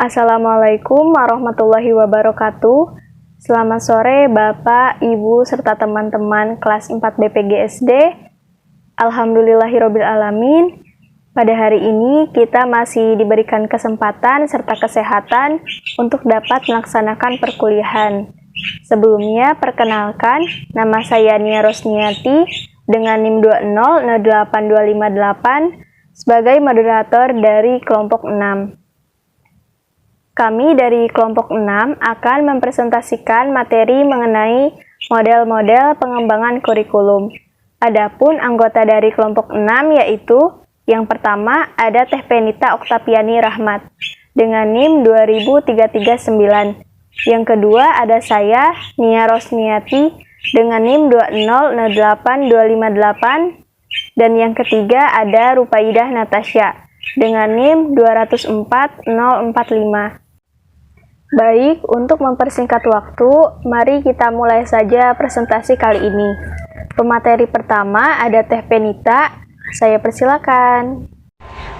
Assalamualaikum warahmatullahi wabarakatuh. Selamat sore Bapak, Ibu, serta teman-teman kelas 4 BPG SD. Alhamdulillahirrabbilalamin. Pada hari ini kita masih diberikan kesempatan serta kesehatan untuk dapat melaksanakan perkuliahan. Sebelumnya, perkenalkan, nama saya Nia Rosniati dengan NIM 2008258 sebagai moderator dari kelompok 6. Kami dari kelompok 6 akan mempresentasikan materi mengenai model-model pengembangan kurikulum. Adapun anggota dari kelompok 6 yaitu yang pertama ada Teh Penita Oktaviani Rahmat dengan NIM 20339. Yang kedua ada saya Nia Rosniati dengan NIM 2008258 dan yang ketiga ada Rupaidah Natasha dengan NIM 204045. Baik, untuk mempersingkat waktu, mari kita mulai saja presentasi kali ini. Pemateri pertama ada Teh Penita, saya persilakan.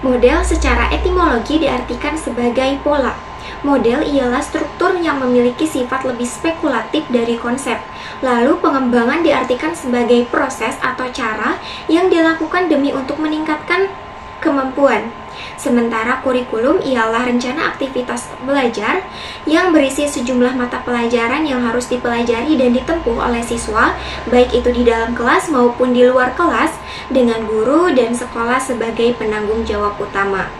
Model secara etimologi diartikan sebagai pola. Model ialah struktur yang memiliki sifat lebih spekulatif dari konsep. Lalu pengembangan diartikan sebagai proses atau cara yang dilakukan demi untuk meningkatkan kemampuan. Sementara kurikulum ialah rencana aktivitas belajar yang berisi sejumlah mata pelajaran yang harus dipelajari dan ditempuh oleh siswa, baik itu di dalam kelas maupun di luar kelas, dengan guru dan sekolah sebagai penanggung jawab utama.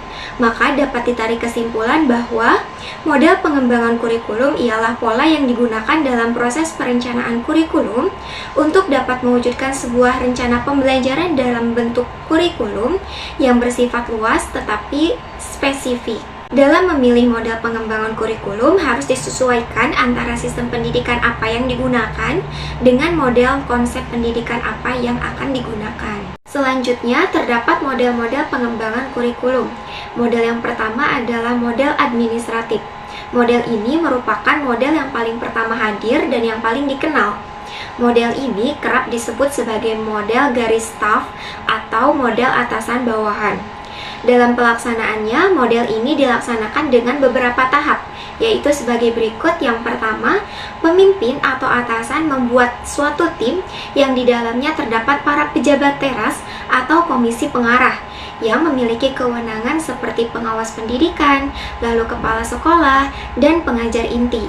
Maka dapat ditarik kesimpulan bahwa model pengembangan kurikulum ialah pola yang digunakan dalam proses perencanaan kurikulum untuk dapat mewujudkan sebuah rencana pembelajaran dalam bentuk kurikulum yang bersifat luas tetapi spesifik. Dalam memilih model pengembangan kurikulum harus disesuaikan antara sistem pendidikan apa yang digunakan dengan model konsep pendidikan apa yang akan digunakan. Selanjutnya terdapat model-model pengembangan kurikulum. Model yang pertama adalah model administratif. Model ini merupakan model yang paling pertama hadir dan yang paling dikenal. Model ini kerap disebut sebagai model garis staf atau model atasan bawahan. Dalam pelaksanaannya, model ini dilaksanakan dengan beberapa tahap, yaitu sebagai berikut. Yang pertama, pemimpin atau atasan membuat suatu tim yang di dalamnya terdapat para pejabat teras atau komisi pengarah yang memiliki kewenangan seperti pengawas pendidikan, lalu kepala sekolah, dan pengajar inti.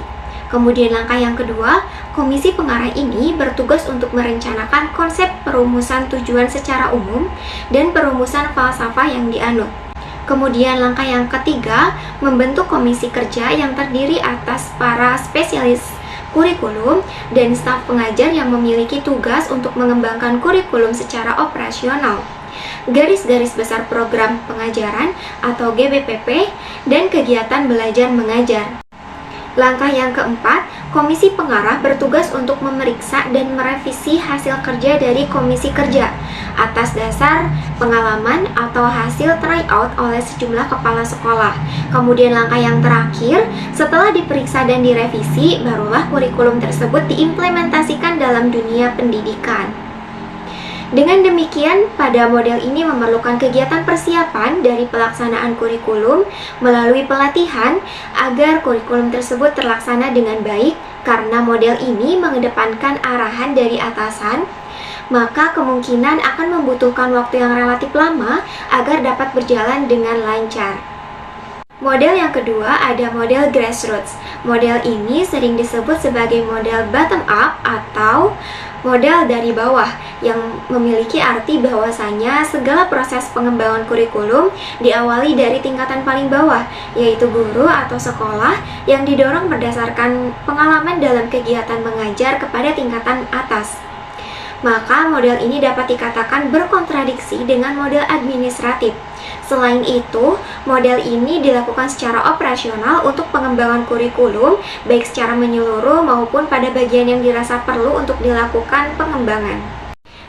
Kemudian langkah yang kedua, komisi pengarah ini bertugas untuk merencanakan konsep perumusan tujuan secara umum dan perumusan falsafah yang dianut. Kemudian langkah yang ketiga, membentuk komisi kerja yang terdiri atas para spesialis kurikulum dan staf pengajar yang memiliki tugas untuk mengembangkan kurikulum secara operasional, garis-garis besar program pengajaran atau GBPP, dan kegiatan belajar mengajar. Langkah yang keempat, komisi pengarah bertugas untuk memeriksa dan merevisi hasil kerja dari komisi kerja atas dasar pengalaman atau hasil tryout oleh sejumlah kepala sekolah. Kemudian langkah yang terakhir, setelah diperiksa dan direvisi, barulah kurikulum tersebut diimplementasikan dalam dunia pendidikan. Dengan demikian, pada model ini memerlukan kegiatan persiapan dari pelaksanaan kurikulum melalui pelatihan agar kurikulum tersebut terlaksana dengan baik. Karena model ini mengedepankan arahan dari atasan, maka kemungkinan akan membutuhkan waktu yang relatif lama agar dapat berjalan dengan lancar. Model yang kedua ada model grassroots. Model ini sering disebut sebagai model bottom up atau model dari bawah, yang memiliki arti bahwasanya segala proses pengembangan kurikulum diawali dari tingkatan paling bawah, yaitu guru atau sekolah yang didorong berdasarkan pengalaman dalam kegiatan mengajar kepada tingkatan atas. Maka model ini dapat dikatakan berkontradiksi dengan model administratif. Selain itu, model ini dilakukan secara operasional untuk pengembangan kurikulum, baik secara menyeluruh maupun pada bagian yang dirasa perlu untuk dilakukan pengembangan.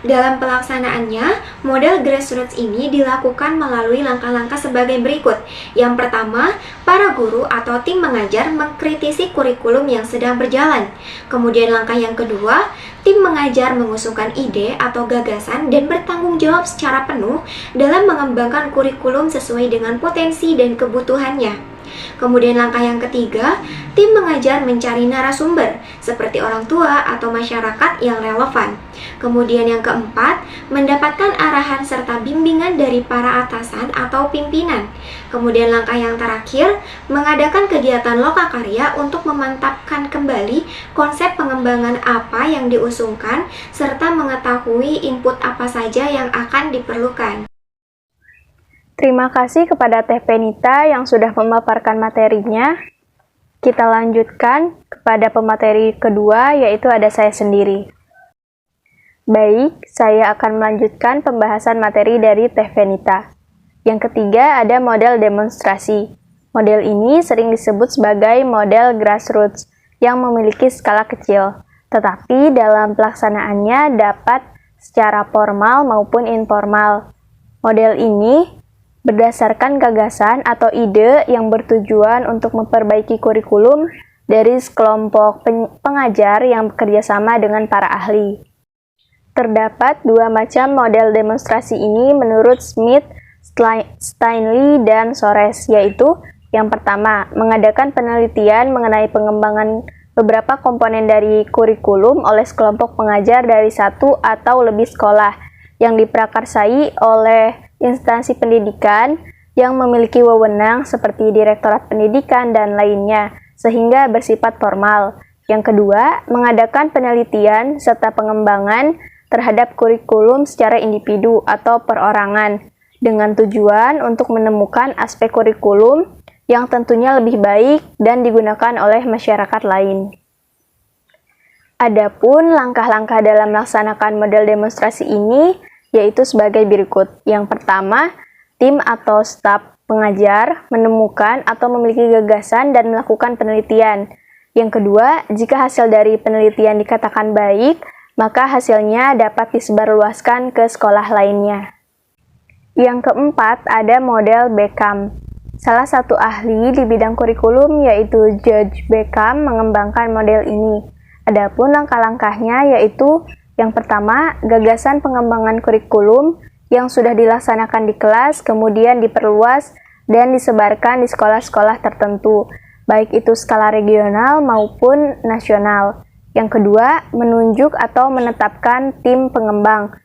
Dalam pelaksanaannya, model grassroots ini dilakukan melalui langkah-langkah sebagai berikut. Yang pertama, para guru atau tim mengajar mengkritisi kurikulum yang sedang berjalan. Kemudian langkah yang kedua, tim mengajar mengusulkan ide atau gagasan dan bertanggung jawab secara penuh dalam mengembangkan kurikulum sesuai dengan potensi dan kebutuhannya. Kemudian langkah yang ketiga, tim mengajar mencari narasumber seperti orang tua atau masyarakat yang relevan. Kemudian yang keempat, mendapatkan arahan serta bimbingan dari para atasan atau pimpinan. Kemudian langkah yang terakhir, mengadakan kegiatan lokakarya untuk memantapkan kembali konsep pengembangan apa yang diusungkan serta mengetahui input apa saja yang akan diperlukan. Terima kasih kepada Teh Penita yang sudah memaparkan materinya. Kita lanjutkan kepada pemateri kedua, yaitu ada saya sendiri. Baik, saya akan melanjutkan pembahasan materi dari Teh Penita. Yang ketiga ada model demonstrasi. Model ini sering disebut sebagai model grassroots yang memiliki skala kecil, tetapi dalam pelaksanaannya dapat secara formal maupun informal. Model ini berdasarkan gagasan atau ide yang bertujuan untuk memperbaiki kurikulum dari sekelompok pengajar yang bekerjasama dengan para ahli. Terdapat dua macam model demonstrasi ini menurut Smith, Steinley, dan Sores, yaitu yang pertama, mengadakan penelitian mengenai pengembangan beberapa komponen dari kurikulum oleh sekelompok pengajar dari satu atau lebih sekolah yang diprakarsai oleh instansi pendidikan yang memiliki wewenang seperti Direktorat Pendidikan dan lainnya, sehingga bersifat formal. Yang kedua, mengadakan penelitian serta pengembangan terhadap kurikulum secara individu atau perorangan, dengan tujuan untuk menemukan aspek kurikulum yang tentunya lebih baik dan digunakan oleh masyarakat lain. Adapun langkah-langkah dalam melaksanakan model demonstrasi ini yaitu sebagai berikut. Yang pertama, tim atau staf pengajar menemukan atau memiliki gagasan dan melakukan penelitian. Yang kedua, jika hasil dari penelitian dikatakan baik, maka hasilnya dapat disebarluaskan ke sekolah lainnya. Yang keempat, ada model Beckham. Salah satu ahli di bidang kurikulum yaitu George Beckham mengembangkan model ini. Adapun langkah-langkahnya yaitu yang pertama, gagasan pengembangan kurikulum yang sudah dilaksanakan di kelas kemudian diperluas dan disebarkan di sekolah-sekolah tertentu, baik itu skala regional maupun nasional. Yang kedua, menunjuk atau menetapkan tim pengembang.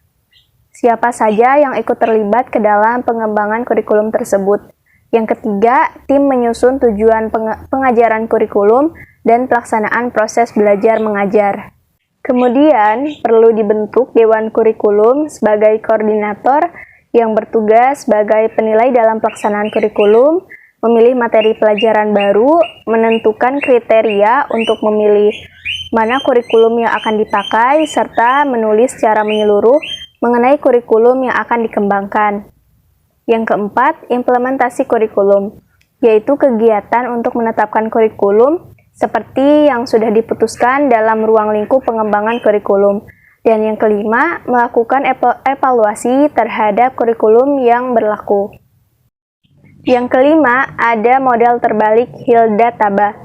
Siapa saja yang ikut terlibat ke dalam pengembangan kurikulum tersebut. Yang ketiga, tim menyusun tujuan pengajaran kurikulum dan pelaksanaan proses belajar mengajar. Kemudian, perlu dibentuk Dewan Kurikulum sebagai koordinator yang bertugas sebagai penilai dalam pelaksanaan kurikulum, memilih materi pelajaran baru, menentukan kriteria untuk memilih mana kurikulum yang akan dipakai, serta menulis secara menyeluruh mengenai kurikulum yang akan dikembangkan. Yang keempat, implementasi kurikulum, yaitu kegiatan untuk menetapkan kurikulum seperti yang sudah diputuskan dalam ruang lingkup pengembangan kurikulum. Dan yang kelima, melakukan evaluasi terhadap kurikulum yang berlaku. Yang kelima, ada model terbalik Hilda Taba.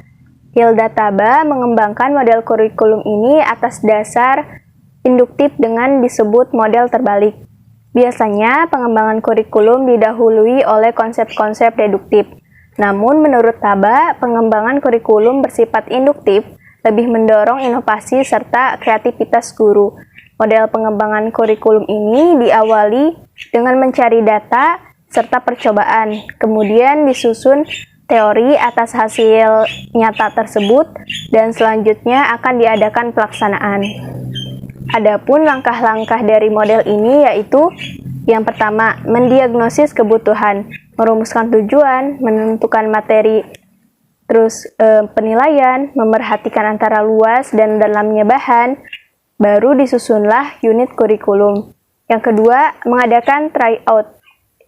Hilda Taba mengembangkan model kurikulum ini atas dasar induktif dengan disebut model terbalik. Biasanya, pengembangan kurikulum didahului oleh konsep-konsep deduktif. Namun, menurut Taba, pengembangan kurikulum bersifat induktif lebih mendorong inovasi serta kreativitas guru. Model pengembangan kurikulum ini diawali dengan mencari data serta percobaan, kemudian disusun teori atas hasil nyata tersebut, dan selanjutnya akan diadakan pelaksanaan. Adapun langkah-langkah dari model ini yaitu yang pertama, mendiagnosis kebutuhan, merumuskan tujuan, menentukan materi, terus penilaian, memerhatikan antara luas dan dalamnya bahan, baru disusunlah unit kurikulum. Yang kedua, mengadakan tryout.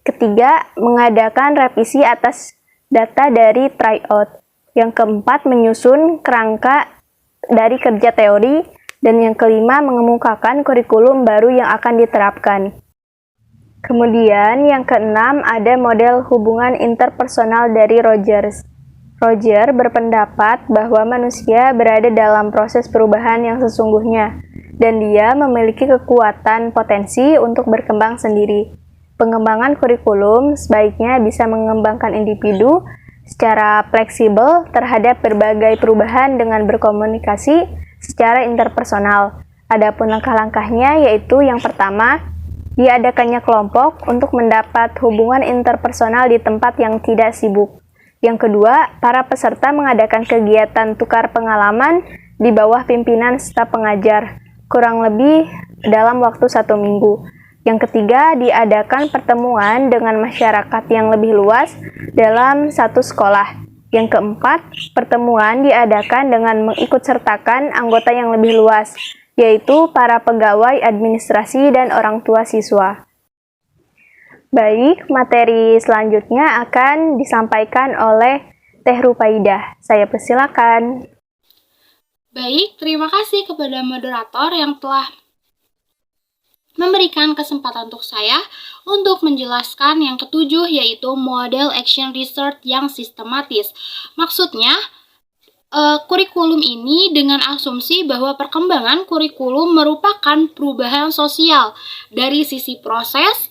Ketiga, mengadakan revisi atas data dari tryout. Yang keempat, menyusun kerangka dari kerja teori. Dan yang kelima, mengemukakan kurikulum baru yang akan diterapkan. Kemudian yang keenam ada model hubungan interpersonal dari Rogers. Roger berpendapat bahwa manusia berada dalam proses perubahan yang sesungguhnya, dan dia memiliki kekuatan potensi untuk berkembang sendiri. Pengembangan kurikulum sebaiknya bisa mengembangkan individu secara fleksibel terhadap berbagai perubahan dengan berkomunikasi secara interpersonal. Adapun langkah-langkahnya yaitu yang pertama, diadakannya kelompok untuk mendapat hubungan interpersonal di tempat yang tidak sibuk. Yang kedua, para peserta mengadakan kegiatan tukar pengalaman di bawah pimpinan staf pengajar, kurang lebih dalam waktu 1 minggu. Yang ketiga, diadakan pertemuan dengan masyarakat yang lebih luas dalam satu sekolah. Yang keempat, pertemuan diadakan dengan mengikutsertakan anggota yang lebih luas, yaitu para pegawai administrasi dan orang tua siswa. Baik, materi selanjutnya akan disampaikan oleh Teh Rupaidah. Saya persilakan. Baik, terima kasih kepada moderator yang telah memberikan kesempatan untuk saya untuk menjelaskan yang ketujuh, yaitu model action research yang sistematis. Maksudnya, kurikulum ini dengan asumsi bahwa perkembangan kurikulum merupakan perubahan sosial. Dari sisi proses,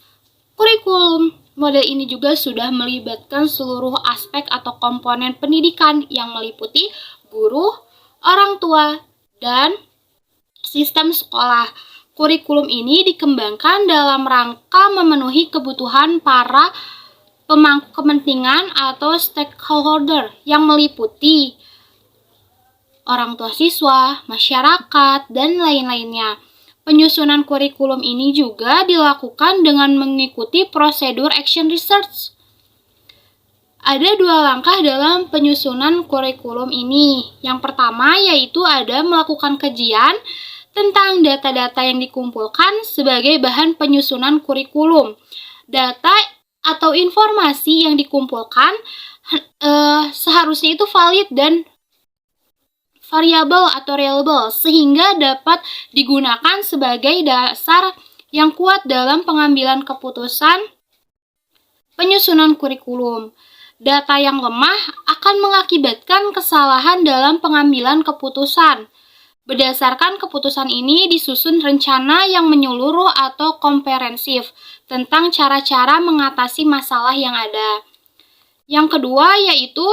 kurikulum model ini juga sudah melibatkan seluruh aspek atau komponen pendidikan yang meliputi guru, orang tua, dan sistem sekolah. Kurikulum ini dikembangkan dalam rangka memenuhi kebutuhan para pemangku kepentingan atau stakeholder yang meliputi orang tua siswa, masyarakat, dan lain-lainnya. Penyusunan kurikulum ini juga dilakukan dengan mengikuti prosedur action research. Ada 2 langkah dalam penyusunan kurikulum ini. Yang pertama yaitu ada melakukan kajian tentang data-data yang dikumpulkan sebagai bahan penyusunan kurikulum. Data atau informasi yang dikumpulkan seharusnya itu valid dan variabel atau reliable, sehingga dapat digunakan sebagai dasar yang kuat dalam pengambilan keputusan penyusunan kurikulum. Data yang lemah akan mengakibatkan kesalahan dalam pengambilan keputusan. Berdasarkan keputusan ini disusun rencana yang menyeluruh atau komprehensif tentang cara-cara mengatasi masalah yang ada. Yang kedua yaitu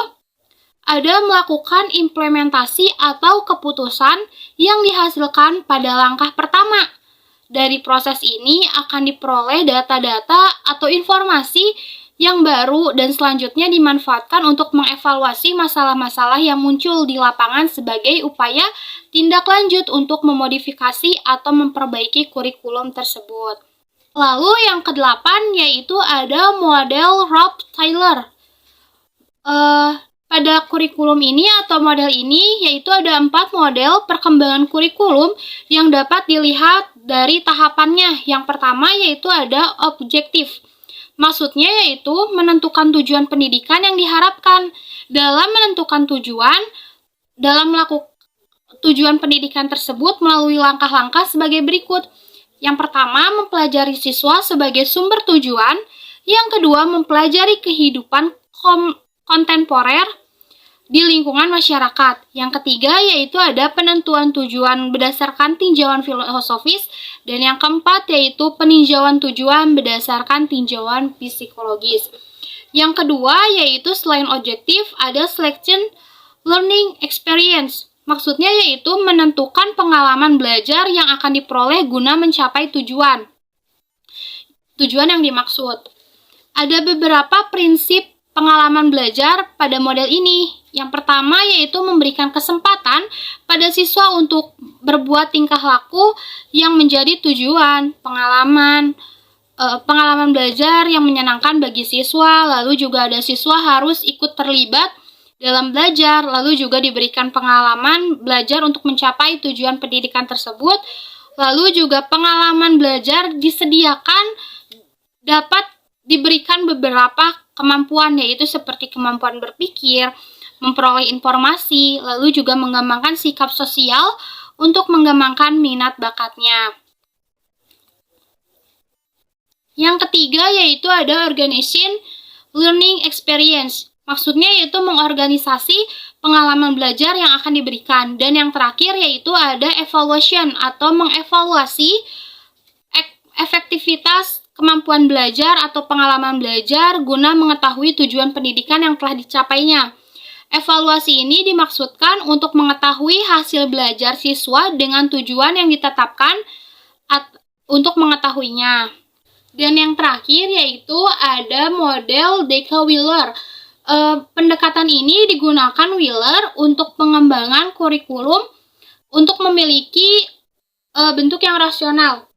ada melakukan implementasi atau keputusan yang dihasilkan pada langkah pertama. Dari proses ini akan diperoleh data-data atau informasi yang baru dan selanjutnya dimanfaatkan untuk mengevaluasi masalah-masalah yang muncul di lapangan sebagai upaya tindak lanjut untuk memodifikasi atau memperbaiki kurikulum tersebut. Lalu yang ke-8 yaitu ada model Rob Taylor. Pada kurikulum ini atau model ini yaitu ada 4 model perkembangan kurikulum yang dapat dilihat dari tahapannya. Yang pertama yaitu ada objektif. Maksudnya yaitu menentukan tujuan pendidikan yang diharapkan. Dalam menentukan tujuan pendidikan tersebut melalui langkah-langkah sebagai berikut. Yang pertama, mempelajari siswa sebagai sumber tujuan. Yang kedua, mempelajari kehidupan kontemporer di lingkungan masyarakat. Yang ketiga yaitu ada penentuan tujuan berdasarkan tinjauan filosofis, dan yang keempat yaitu peninjauan tujuan berdasarkan tinjauan psikologis. Yang kedua yaitu selain objektif ada selection learning experience. Maksudnya yaitu menentukan pengalaman belajar yang akan diperoleh guna mencapai tujuan yang dimaksud. Ada beberapa prinsip pengalaman belajar pada model ini. Yang pertama yaitu memberikan kesempatan pada siswa untuk berbuat tingkah laku yang menjadi tujuan, pengalaman belajar yang menyenangkan bagi siswa, lalu juga ada siswa harus ikut terlibat dalam belajar, lalu juga diberikan pengalaman belajar untuk mencapai tujuan pendidikan tersebut, lalu juga pengalaman belajar disediakan dapat diberikan beberapa kemampuan, yaitu seperti kemampuan berpikir, memperoleh informasi, lalu juga mengembangkan sikap sosial untuk mengembangkan minat bakatnya. Yang ketiga yaitu ada organization learning experience. Maksudnya yaitu mengorganisasi pengalaman belajar yang akan diberikan. Dan yang terakhir yaitu ada evaluation atau mengevaluasi efektivitas kemampuan belajar atau pengalaman belajar guna mengetahui tujuan pendidikan yang telah dicapainya. Evaluasi ini dimaksudkan untuk mengetahui hasil belajar siswa dengan tujuan yang ditetapkan untuk mengetahuinya. Dan yang terakhir yaitu ada model Deca-Wheeler. Pendekatan ini digunakan Wheeler untuk pengembangan kurikulum untuk memiliki bentuk yang rasional.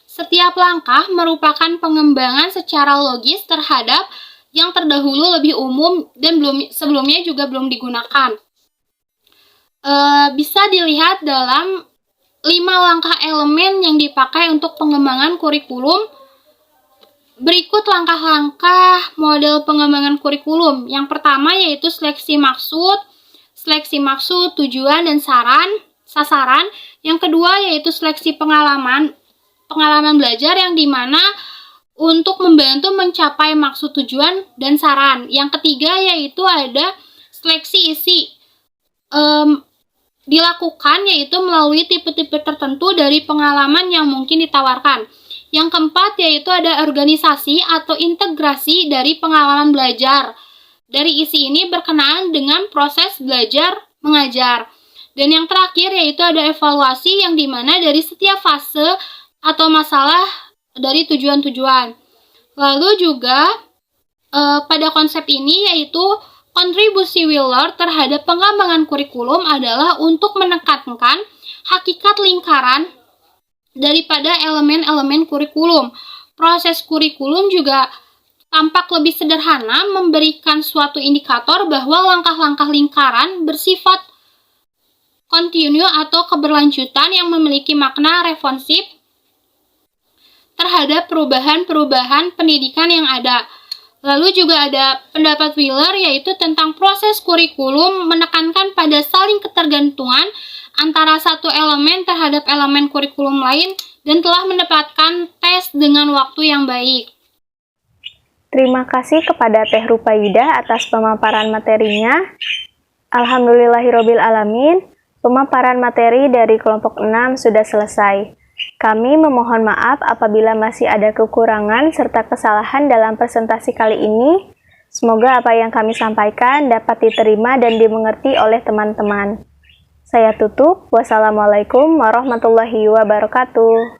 Setiap langkah merupakan pengembangan secara logis terhadap yang terdahulu lebih umum dan sebelumnya juga belum digunakan. Bisa dilihat dalam 5 langkah elemen yang dipakai untuk pengembangan kurikulum. Berikut langkah-langkah model pengembangan kurikulum. Yang pertama yaitu seleksi maksud, tujuan, dan sasaran. Yang kedua yaitu seleksi pengalaman belajar yang dimana untuk membantu mencapai maksud, tujuan, dan saran. Yang ketiga yaitu ada seleksi isi. Dilakukan yaitu melalui tipe-tipe tertentu dari pengalaman yang mungkin ditawarkan. Yang keempat yaitu ada organisasi atau integrasi dari pengalaman belajar. Dari isi ini berkenaan dengan proses belajar mengajar. Dan yang terakhir yaitu ada evaluasi yang dimana dari setiap fase atau masalah dari tujuan-tujuan. Lalu juga pada konsep ini yaitu kontribusi Wheeler terhadap pengembangan kurikulum adalah untuk menekankan hakikat lingkaran daripada elemen-elemen kurikulum. Proses kurikulum juga tampak lebih sederhana, memberikan suatu indikator bahwa langkah-langkah lingkaran bersifat kontinu atau keberlanjutan yang memiliki makna responsif terhadap perubahan-perubahan pendidikan yang ada. Lalu juga ada pendapat Wheeler yaitu tentang proses kurikulum menekankan pada saling ketergantungan antara satu elemen terhadap elemen kurikulum lain dan telah mendapatkan tes dengan waktu yang baik. Terima kasih kepada Teh Rupaidah atas pemaparan materinya. Alhamdulillahirobbilalamin, pemaparan materi dari kelompok 6 sudah selesai. Kami memohon maaf apabila masih ada kekurangan serta kesalahan dalam presentasi kali ini. Semoga apa yang kami sampaikan dapat diterima dan dimengerti oleh teman-teman. Saya tutup. Wassalamualaikum warahmatullahi wabarakatuh.